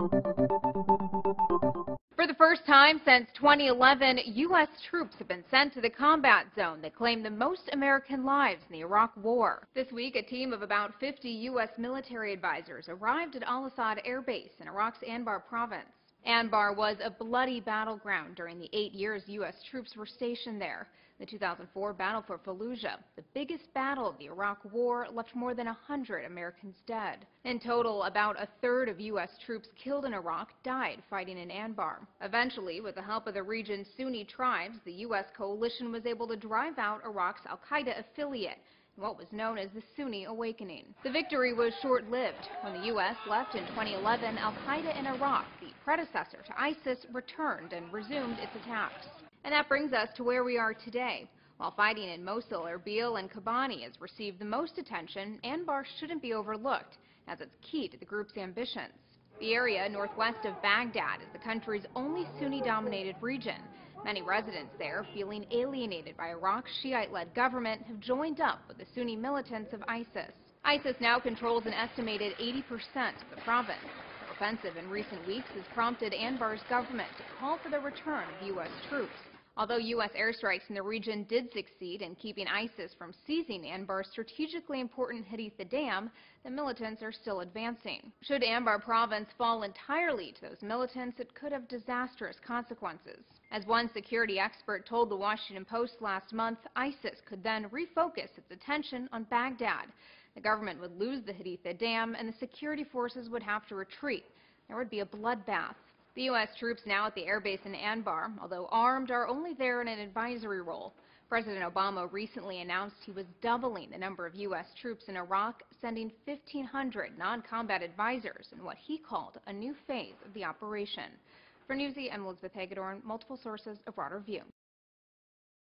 For the first time since 2011, U.S. troops have been sent to the combat zone that claimed the most American lives in the Iraq War. This week, a team of about 50 U.S. military advisors arrived at Al-Assad Air Base in Iraq's Anbar province. Anbar was a bloody battleground during the 8 years U.S. troops were stationed there. The 2004 battle for Fallujah, the biggest battle of the Iraq War, left more than 100 Americans dead. In total, about a third of U.S. troops killed in Iraq died fighting in Anbar. Eventually, with the help of the region's Sunni tribes, the U.S. coalition was able to drive out Iraq's al-Qaeda affiliate, what was known as the Sunni Awakening. The victory was short-lived. When the U.S. left in 2011, al-Qaeda in Iraq, the predecessor to ISIS, returned and resumed its attacks. And that brings us to where we are today. While fighting in Mosul, Erbil, and Kobani has received the most attention, Anbar shouldn't be overlooked, as it's key to the group's ambitions. The area northwest of Baghdad is the country's only Sunni-dominated region. Many residents there, feeling alienated by Iraq's Shiite-led government, have joined up with the Sunni militants of ISIS. ISIS now controls an estimated 80% of the province. The offensive in recent weeks has prompted Anbar's government to call for the return of U.S. troops. Although U.S. airstrikes in the region did succeed in keeping ISIS from seizing Anbar's strategically important Haditha Dam, the militants are still advancing. Should Anbar province fall entirely to those militants, it could have disastrous consequences. As one security expert told the Washington Post last month, ISIS could then refocus its attention on Baghdad. The government would lose the Haditha Dam, and the security forces would have to retreat. There would be a bloodbath. The U.S. troops now at the airbase in Anbar, although armed, are only there in an advisory role. President Obama recently announced he was doubling the number of U.S. troops in Iraq, sending 1,500 non-combat advisors in what he called a new phase of the operation. For Newsy, I'm Elizabeth Hagedorn, multiple sources, a broader view.